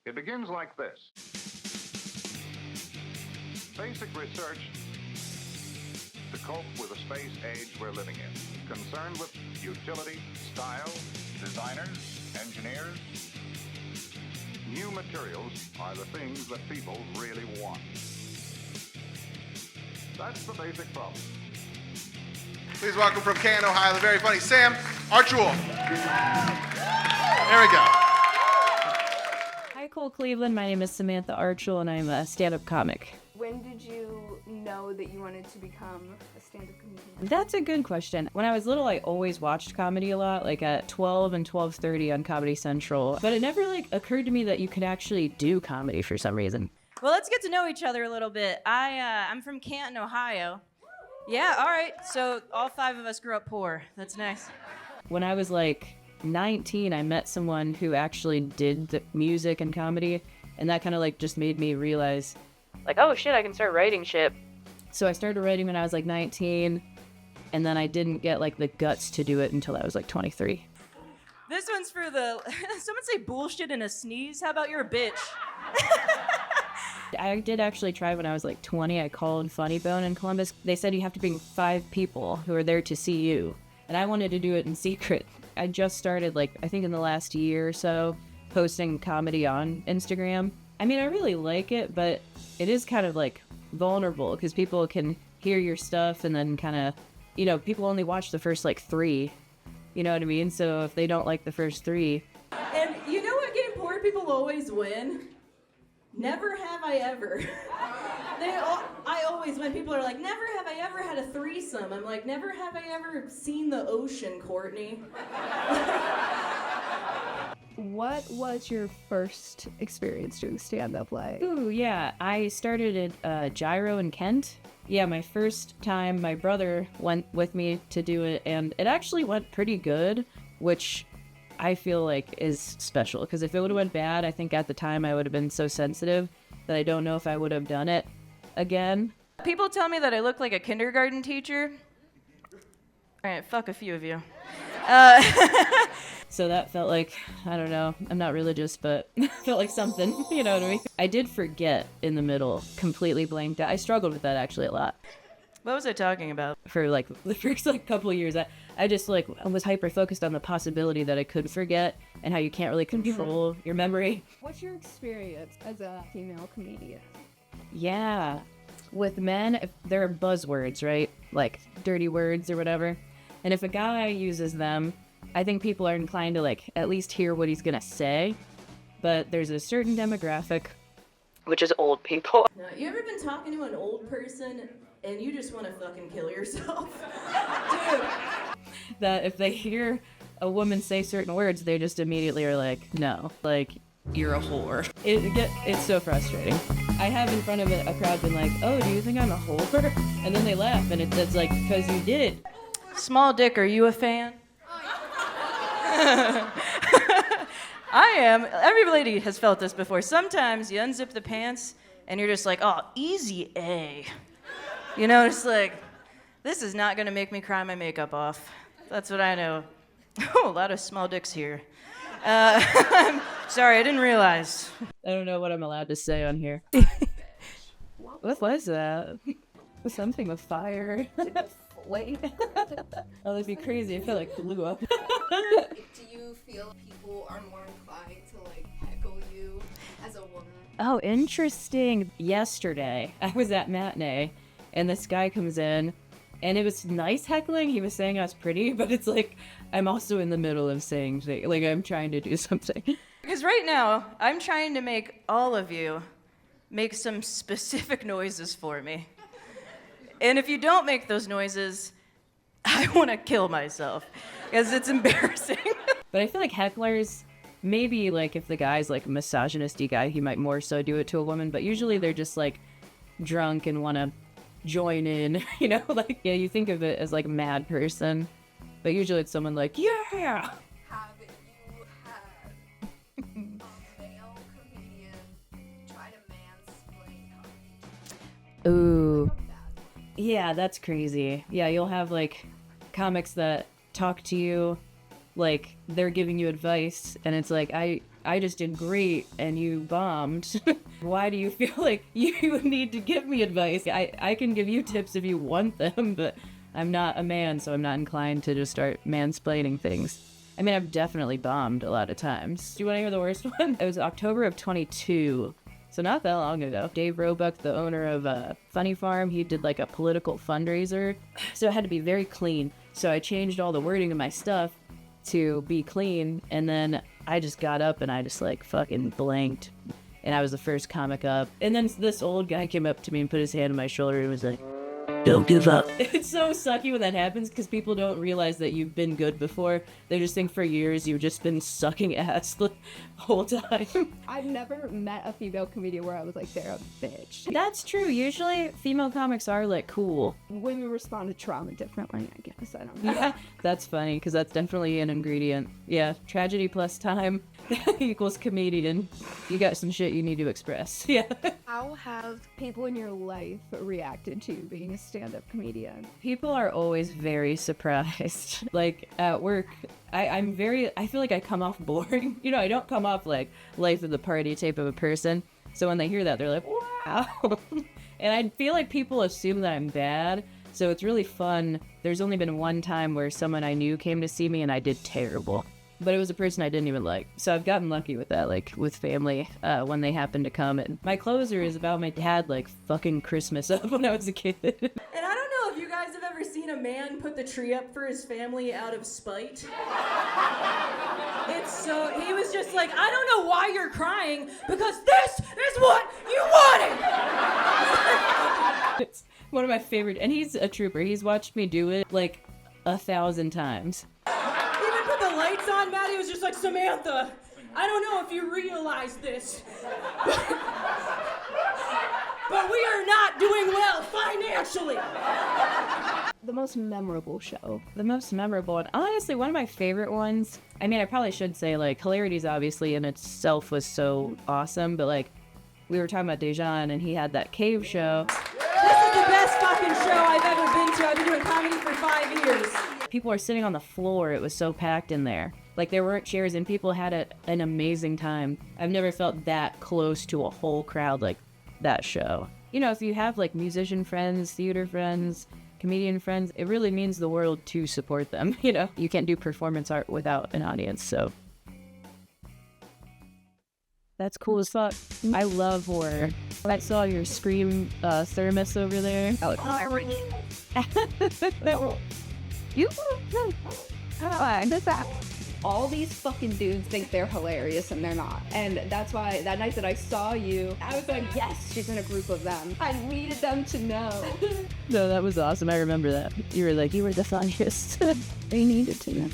It begins like this. Basic research to cope with the space age we're living in. Concerned with utility, style, designers, engineers. New materials are the things that people really want. That's the basic problem. Please welcome from Canton, Ohio, the very funny Sam Archual. There we go. Hi, CoolCleveland. My name is Samantha Archual, and I'm a stand-up comic. When did you know that you wanted to become a stand-up comedian? That's a good question. When I was little, I always watched comedy a lot, like at 12 and 12:30 on Comedy Central. But it never occurred to me that you could actually do comedy for some reason. Well, let's get to know each other a little bit. I'm from Canton, Ohio. Yeah, all right. So all 5 of us grew up poor. That's nice. When I was 19, I met someone who actually did the music and comedy, and that kind of just made me realize, oh shit, I can start writing shit. So I started writing when I was 19, and then I didn't get the guts to do it until I was 23. This one's for the, someone say bullshit in a sneeze. How about you're a bitch? I did actually try when I was 20. I called Funny Bone in Columbus. They said you have to bring 5 people who are there to see you. And I wanted to do it in secret. I just started, I think in the last year or so, posting comedy on Instagram. I mean, I really like it, but it is kind of vulnerable because people can hear your stuff and then kind of, people only watch the first 3. You know what I mean? So if they don't like the first 3. And you know what game poor people always win? Never have I ever. I always, when people are never have I ever had a threesome, I'm never have I ever seen the ocean, Courtney. What was your first experience doing stand-up like? Ooh, yeah. I started at Gyro in Kent. Yeah, my first time, my brother went with me to do it, and it actually went pretty good, which I feel is special, because if it would have went bad, I think at the time I would have been so sensitive that I don't know if I would have done it again. People tell me that I look like a kindergarten teacher. All right, fuck a few of you. So that felt I don't know, I'm not religious, but felt like something, you know what I mean? I did forget in the middle, completely blanked out. I struggled with that actually a lot. What was I talking about? For the first couple of years, I just I was hyper focused on the possibility that I could forget and how you can't really control your memory. What's your experience as a female comedian? Yeah, with men, if there are buzzwords, right? Dirty words or whatever. And if a guy uses them, I think people are inclined to at least hear what he's gonna say. But there's a certain demographic, which is old people. Now, you ever been talking to an old person and you just want to fucking kill yourself? Dude. That if they hear a woman say certain words, they just immediately are no, you're a whore. It's so frustrating. I have in front of a crowd been oh, do you think I'm a whore? And then they laugh, and it's because you did. Small dick, are you a fan? I am. Every lady has felt this before. Sometimes you unzip the pants and you're just oh, easy A. You know, it's this is not gonna make me cry my makeup off. That's what I know. Oh, a lot of small dicks here. I'm sorry, I didn't realize. I don't know what I'm allowed to say on here. What was that? Something with fire. Wait. Oh, that'd be crazy. I feel blew up. Do you feel people are more inclined to heckle you as a woman? Oh, interesting. Yesterday, I was at matinee, and this guy comes in, and it was nice heckling. He was saying I was pretty, but it's I'm also in the middle of saying things. I'm trying to do something. Because right now, I'm trying to make all of you make some specific noises for me. And if you don't make those noises, I want to kill myself, because it's embarrassing. But I feel hecklers, maybe if the guy's a misogynistic guy, he might more so do it to a woman, but usually they're just drunk and want to join in, you know? Yeah, you think of it as a mad person, but usually it's someone yeah! Have you had a male comedian try to mansplain comedy? Ooh. Yeah, that's crazy. Yeah, you'll have comics that talk to you they're giving you advice, and it's I just did great and you bombed. Why do you feel like you need to give me advice? I can give you tips if you want them, but I'm not a man, so I'm not inclined to just start mansplaining things. I mean, I've definitely bombed a lot of times. Do you want to hear the worst one? It was October of 22. So not that long ago. Dave Roebuck, the owner of Funny Farm, he did like a political fundraiser. So it had to be very clean. So I changed all the wording of my stuff to be clean. And then I just got up and I just like fucking blanked. And I was the first comic up. And then this old guy came up to me and put his hand on my shoulder and was like, "Don't give up." It's so sucky when that happens because people don't realize that you've been good before. They just think for years you've just been sucking ass the whole time. I've never met a female comedian where I was like, they're a bitch. That's true. Usually female comics are like cool. Women respond to trauma differently, I guess. I don't know. Yeah, that's funny because that's definitely an ingredient. Yeah, tragedy plus time equals comedian. You got some shit you need to express. Yeah. How have people in your life reacted to you being a stand-up comedian? People are always very surprised. Like at work, I feel like I come off boring. You know, I don't come off like life of the party type of a person. So when they hear that, they're like, wow. And I feel like people assume that I'm bad. So it's really fun. There's only been one time where someone I knew came to see me and I did terrible. But it was a person I didn't even like. So I've gotten lucky with that, like with family, when they happen to come. And my closer is about my dad, like fucking Christmas up when I was a kid. And I don't know if you guys have ever seen a man put the tree up for his family out of spite. He was just like, I don't know why you're crying, because this is what you wanted! It's one of my favorite, and he's a trooper. He's watched me do it like 1,000 times. Even put the lights on, Maddie was just like, Samantha, I don't know if you realize this, but we are not doing well financially. The most memorable show. The most memorable one, honestly, one of my favorite ones. I mean, I probably should say like Hilarities obviously in itself was so awesome, but like we were talking about Dejan and he had that cave show. This is the best fucking show I've ever been to. I've been doing comedy for 5 years. People were sitting on the floor. It was so packed in there. Like there weren't chairs and people had an amazing time. I've never felt that close to a whole crowd like that show. You know, if you have like musician friends, theater friends, comedian friends, it really means the world to support them. You know, you can't do performance art without an audience, so that's cool as fuck. I love horror. I saw your Scream thermos over there. All these fucking dudes think they're hilarious and they're not. And that's why that night that I saw you, I was like, yes, she's in a group of them. I needed them to know. No, that was awesome. I remember that. You were like, you were the funniest. They needed to know.